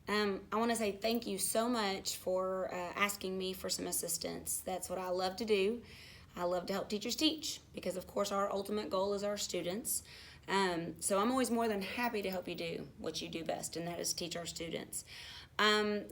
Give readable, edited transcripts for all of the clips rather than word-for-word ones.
I want to say thank you so much for asking me for some assistance. That's what I love to do. I love to help teachers teach because, of course, our ultimate goal is our students. So I'm always more than happy to help you do what you do best, and that is teach our students.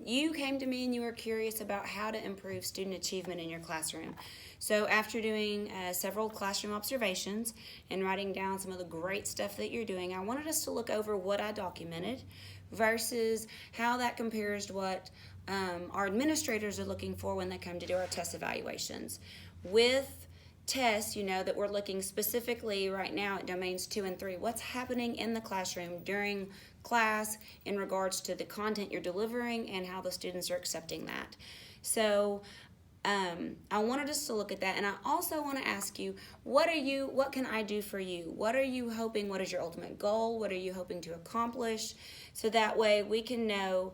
You came to me and you were curious about how to improve student achievement in your classroom. So after doing several classroom observations and writing down some of the great stuff that you're doing, I wanted us to look over what I documented versus how that compares to what our administrators are looking for when they come to do our test evaluations. With tests, you know that we're looking specifically right now at domains 2 and 3. What's happening in the classroom during class in regards to the content you're delivering and how the students are accepting that. So I wanted us to look at that, and I also want to ask you, what can I do for you? What are you hoping? What is your ultimate goal? What are you hoping to accomplish? So that way we can know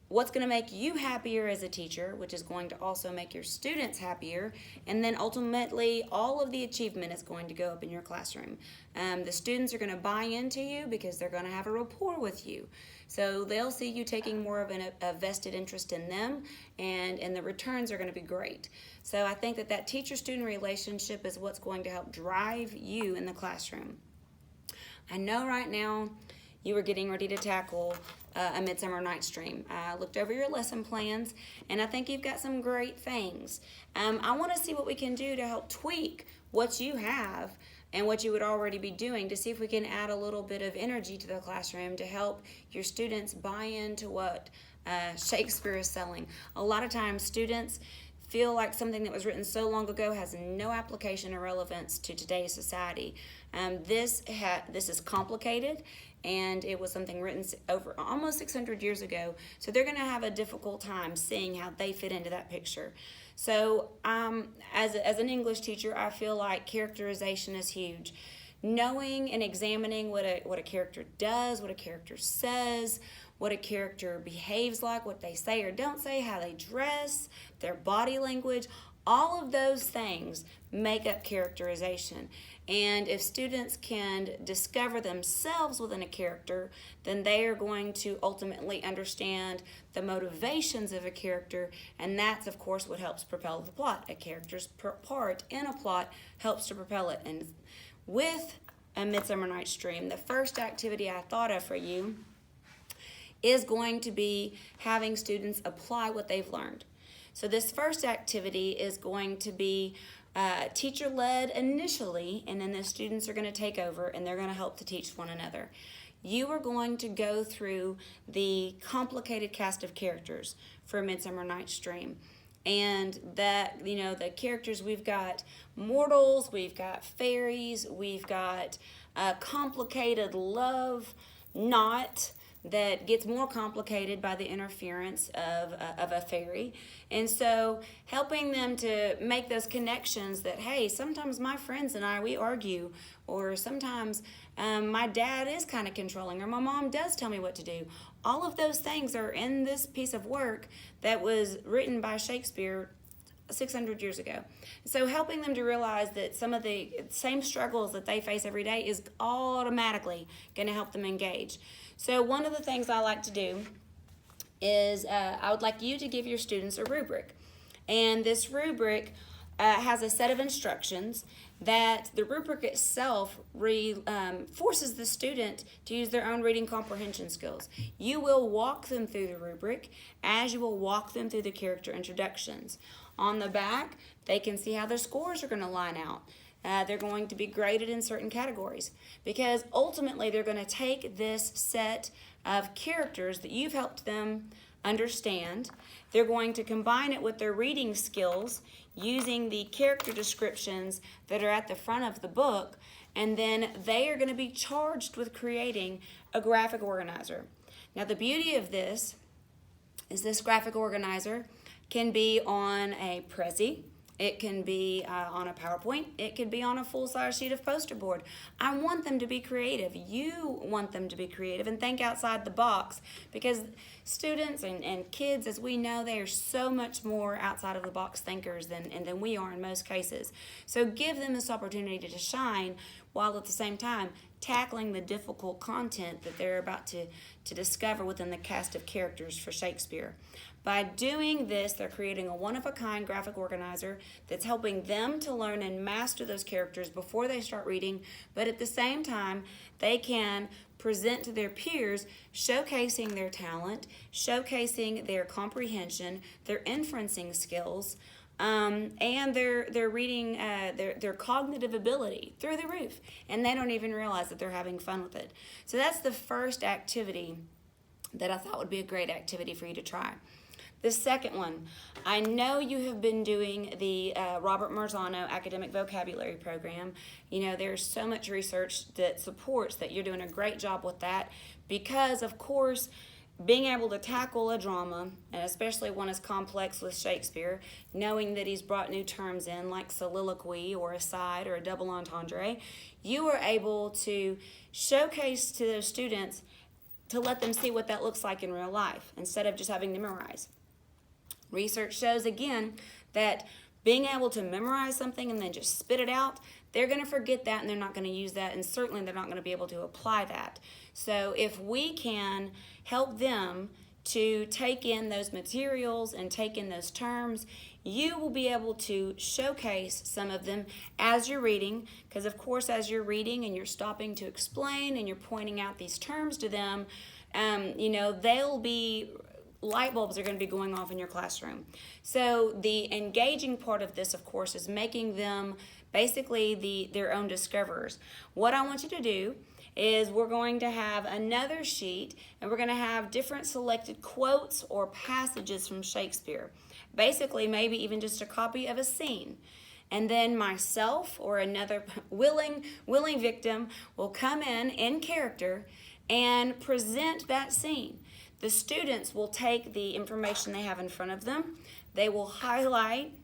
what's going to make you happier as a teacher, which is going to also make your students happier, and then ultimately all of the achievement is going to go up in your classroom. The students are going to buy into you because they're going to have a rapport with you. So they'll see you taking more of a vested interest in them, and the returns are going to be great. So I think that teacher-student relationship is what's going to help drive you in the classroom. I know right now you were getting ready to tackle A Midsummer Night's Dream. I looked over your lesson plans, and I think you've got some great things. I want to see what we can do to help tweak what you have and what you would already be doing to see if we can add a little bit of energy to the classroom to help your students buy into what Shakespeare is selling. A lot of times students feel like something that was written so long ago has no application or relevance to today's society. This is complicated, and it was something written over almost 600 years ago, so they're going to have a difficult time seeing how they fit into that picture. So as an English teacher, I feel like characterization is huge. Knowing and examining what a character does, what a character says, what a character behaves like, what they say or don't say, how they dress, their body language, all of those things make up characterization. And if students can discover themselves within a character, then they are going to ultimately understand the motivations of a character, and that's, of course, what helps propel the plot. A character's part in a plot helps to propel it. And with A Midsummer Night's Dream, the first activity I thought of for you is going to be having students apply what they've learned. So this first activity is going to be teacher-led initially, and then the students are going to take over and they're going to help to teach one another. You are going to go through the complicated cast of characters for A Midsummer Night's Dream. And that, you know, the characters, we've got mortals, we've got fairies, we've got a complicated love knot that gets more complicated by the interference of a fairy. And so helping them to make those connections that, hey, sometimes my friends and I, we argue, or sometimes my dad is kind of controlling, or my mom does tell me what to do. All of those things are in this piece of work that was written by Shakespeare 600 years ago. So helping them to realize that some of the same struggles that they face every day is automatically going to help them engage. So one of the things I like to do is I would like you to give your students a rubric. And this rubric has a set of instructions that the rubric itself forces the student to use their own reading comprehension skills. You will walk them through the rubric as you will walk them through the character introductions. On the back, they can see how their scores are going to line out. They're going to be graded in certain categories because ultimately they're going to take this set of characters that you've helped them understand. They're going to combine it with their reading skills using the character descriptions that are at the front of the book, and then they are going to be charged with creating a graphic organizer. Now, the beauty of this is this graphic organizer can be on a Prezi, it can be on a PowerPoint, it could be on a full-size sheet of poster board. I want them to be creative. You want them to be creative and think outside the box, because students and kids, as we know, they are so much more outside of the box thinkers than we are in most cases. So give them this opportunity to shine while at the same time tackling the difficult content that they're about to discover within the cast of characters for Shakespeare. By doing this, they're creating a one-of-a-kind graphic organizer that's helping them to learn and master those characters before they start reading, but at the same time, they can present to their peers, showcasing their talent, showcasing their comprehension, their inferencing skills, and their reading, their cognitive ability through the roof, and they don't even realize that they're having fun with it. So that's the first activity that I thought would be a great activity for you to try. The second one, I know you have been doing the Robert Marzano Academic Vocabulary Program. You know, there's so much research that supports that you're doing a great job with that because, of course, being able to tackle a drama, and especially one as complex with Shakespeare, knowing that he's brought new terms in like soliloquy or aside or a double entendre, you are able to showcase to those students to let them see what that looks like in real life instead of just having to memorize. Research shows, again, that being able to memorize something and then just spit it out, they're going to forget that and they're not going to use that, and certainly they're not going to be able to apply that. So if we can help them to take in those materials and take in those terms, you will be able to showcase some of them as you're reading, because of course as you're reading and you're stopping to explain and you're pointing out these terms to them, you know, they'll be light bulbs are going to be going off in your classroom. So the engaging part of this, of course, is making them basically their own discoverers. What I want you to do is we're going to have another sheet and we're going to have different selected quotes or passages from Shakespeare. Basically, maybe even just a copy of a scene. And then myself or another willing victim will come in character and present that scene. The students will take the information they have in front of them. They will highlight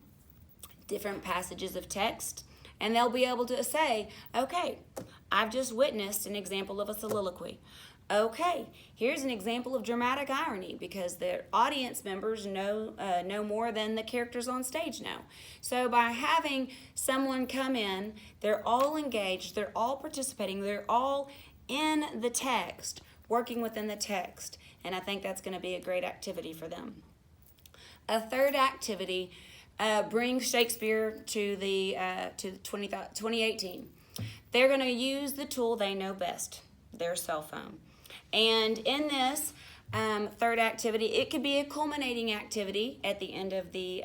different passages of text, and they'll be able to say, okay, I've just witnessed an example of a soliloquy. Okay, here's an example of dramatic irony, because the audience members know more than the characters on stage know. So by having someone come in, they're all engaged, they're all participating, they're all in the text, working within the text, and I think that's going to be a great activity for them. A third activity brings Shakespeare to 2018. They're going to use the tool they know best, their cell phone. And in this third activity, it could be a culminating activity at the end of the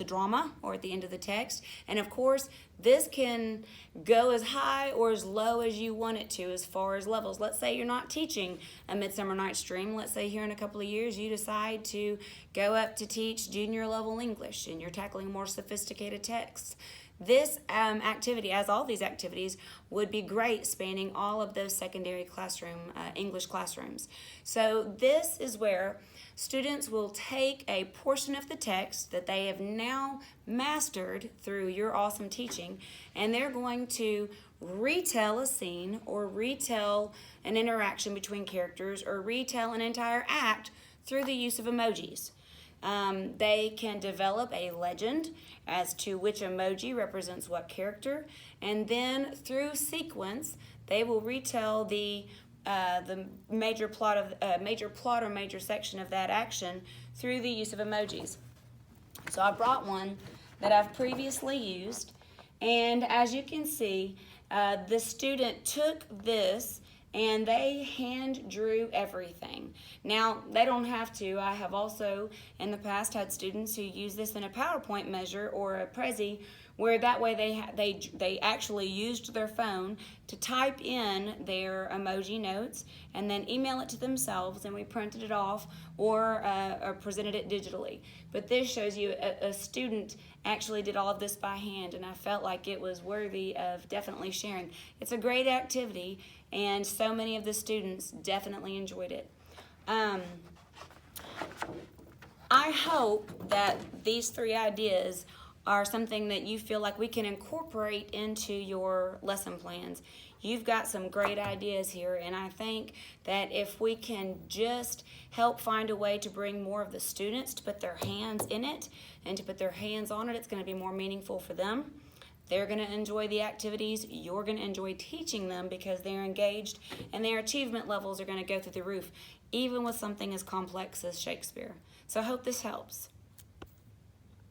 drama or at the end of the text. And of course, this can go as high or as low as you want it to as far as levels. Let's say you're not teaching A Midsummer Night's Dream. Let's say here in a couple of years you decide to go up to teach junior level English and you're tackling more sophisticated texts. This activity, as all these activities, would be great spanning all of those secondary classroom, English classrooms. So this is where students will take a portion of the text that they have now mastered through your awesome teaching, and they're going to retell a scene or retell an interaction between characters or retell an entire act through the use of emojis. They can develop a legend as to which emoji represents what character, and then through sequence they will retell the major plot or major section of that action through the use of emojis. So I brought one that I've previously used, and as you can see, the student took this and they hand drew everything. Now, they don't have to. I have also in the past had students who use this in a PowerPoint measure or a Prezi, where that way they actually used their phone to type in their emoji notes and then email it to themselves, and we printed it off or presented it digitally. But this shows you a student actually did all of this by hand, and I felt like it was worthy of definitely sharing. It's a great activity, and so many of the students definitely enjoyed it. I hope that these three ideas are something that you feel like we can incorporate into your lesson plans. You've got some great ideas here, and I think that if we can just help find a way to bring more of the students to put their hands in it and to put their hands on it, it's going to be more meaningful for them. They're going to enjoy the activities. You're going to enjoy teaching them because they're engaged, and their achievement levels are going to go through the roof, even with something as complex as Shakespeare. So I hope this helps.